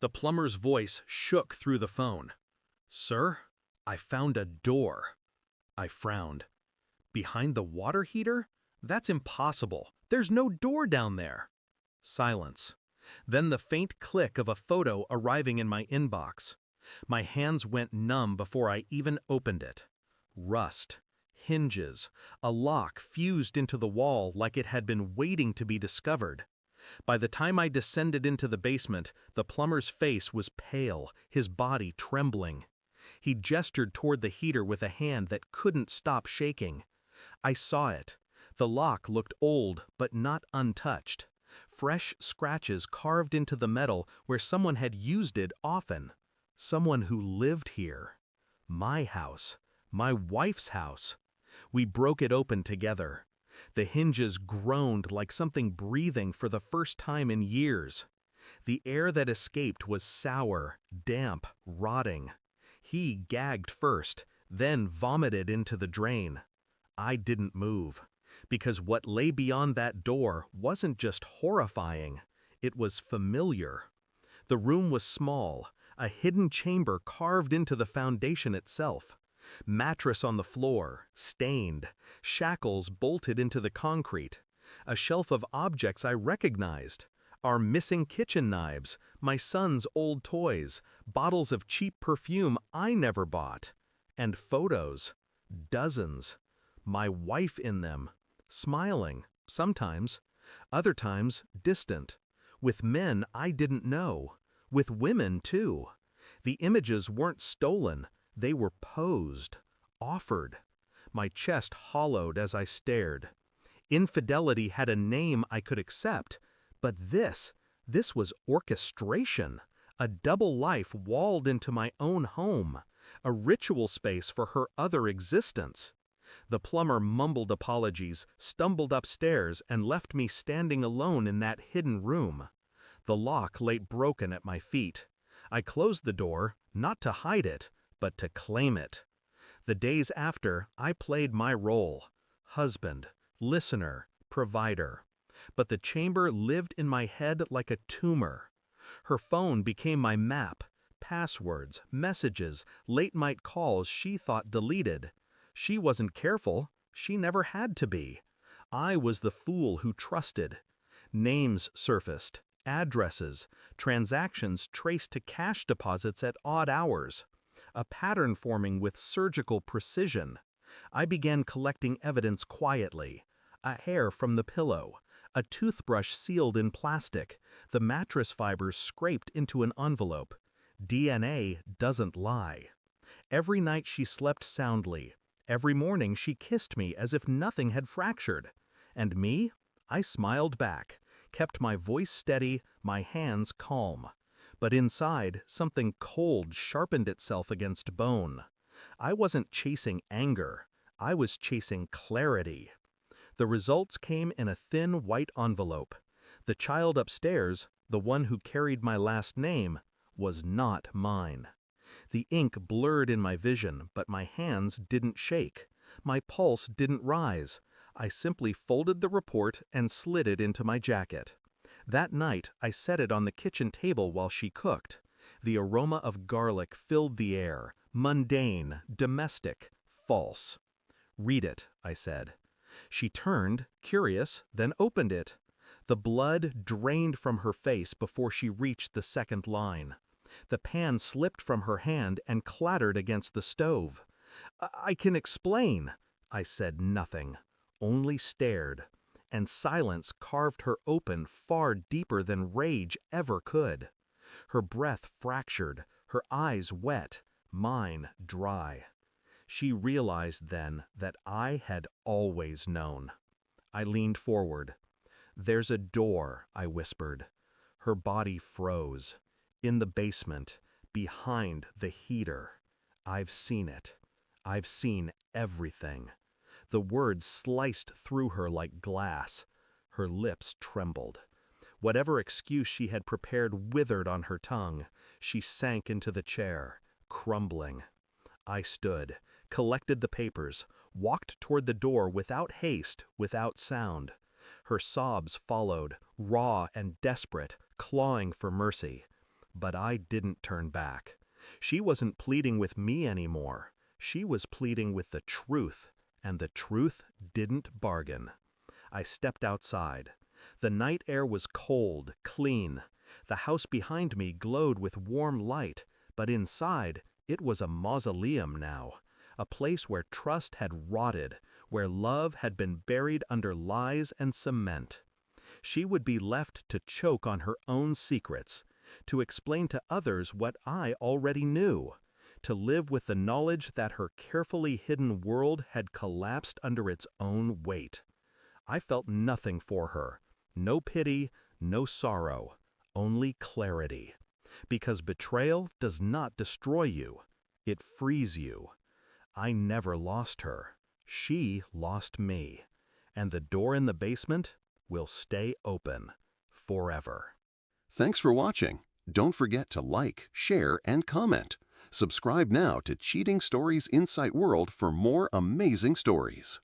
The plumber's voice shook through the phone. "Sir, I found a door." I frowned. "Behind the water heater? That's impossible. There's no door down there." Silence. Then the faint click of a photo arriving in my inbox. My hands went numb before I even opened it. Rust, hinges, a lock fused into the wall like it had been waiting to be discovered. By the time I descended into the basement, the plumber's face was pale, his body trembling. He gestured toward the heater with a hand that couldn't stop shaking. I saw it. The lock looked old, but not untouched. Fresh scratches carved into the metal where someone had used it often. Someone who lived here. My house. My wife's house. We broke it open together. The hinges groaned like something breathing for the first time in years. The air that escaped was sour, damp, rotting. He gagged first, then vomited into the drain. I didn't move, because what lay beyond that door wasn't just horrifying, it was familiar. The room was small, a hidden chamber carved into the foundation itself. Mattress on the floor, stained, shackles bolted into the concrete, a shelf of objects I recognized, our missing kitchen knives, my son's old toys, bottles of cheap perfume I never bought, and photos, dozens, my wife in them, smiling, sometimes, other times distant, with men I didn't know, with women too. The images weren't stolen. They were posed, offered. My chest hollowed as I stared. Infidelity had a name I could accept, but this was orchestration, a double life walled into my own home, a ritual space for her other existence. The plumber mumbled apologies, stumbled upstairs, and left me standing alone in that hidden room. The lock lay broken at my feet. I closed the door, not to hide it, but to claim it. The days after, I played my role: husband, listener, provider. But the chamber lived in my head like a tumor. Her phone became my map, passwords, messages, late-night calls she thought deleted. She wasn't careful. She never had to be. I was the fool who trusted. Names surfaced, addresses, transactions traced to cash deposits at odd hours. A pattern forming with surgical precision. I began collecting evidence quietly. A hair from the pillow, a toothbrush sealed in plastic, the mattress fibers scraped into an envelope. DNA doesn't lie. Every night she slept soundly. Every morning she kissed me as if nothing had fractured. And me? I smiled back, kept my voice steady, my hands calm. But inside, something cold sharpened itself against bone. I wasn't chasing anger. I was chasing clarity. The results came in a thin white envelope. The child upstairs, the one who carried my last name, was not mine. The ink blurred in my vision, but my hands didn't shake. My pulse didn't rise. I simply folded the report and slid it into my jacket. That night, I set it on the kitchen table while she cooked. The aroma of garlic filled the air, mundane, domestic, false. "Read it," I said. She turned, curious, then opened it. The blood drained from her face before she reached the second line. The pan slipped from her hand and clattered against the stove. I can explain." I said nothing, only stared, and silence carved her open far deeper than rage ever could. Her breath fractured, her eyes wet, mine dry. She realized then that I had always known. I leaned forward. "There's a door," I whispered. Her body froze. "In the basement, behind the heater. I've seen it. I've seen everything." The words sliced through her like glass. Her lips trembled. Whatever excuse she had prepared withered on her tongue. She sank into the chair, crumbling. I stood, collected the papers, walked toward the door without haste, without sound. Her sobs followed, raw and desperate, clawing for mercy. But I didn't turn back. She wasn't pleading with me anymore. She was pleading with the truth, and the truth didn't bargain. I stepped outside. The night air was cold, clean. The house behind me glowed with warm light, but inside, it was a mausoleum now, a place where trust had rotted, where love had been buried under lies and cement. She would be left to choke on her own secrets, to explain to others what I already knew, to live with the knowledge that her carefully hidden world had collapsed under its own weight. I felt nothing for her, no pity, no sorrow, only clarity. Because betrayal does not destroy you, it frees you. I never lost her. She lost me. And the door in the basement will stay open forever. Thanks for watching. Don't forget to like, share, and comment. Subscribe now to Cheating Stories Insight World for more amazing stories.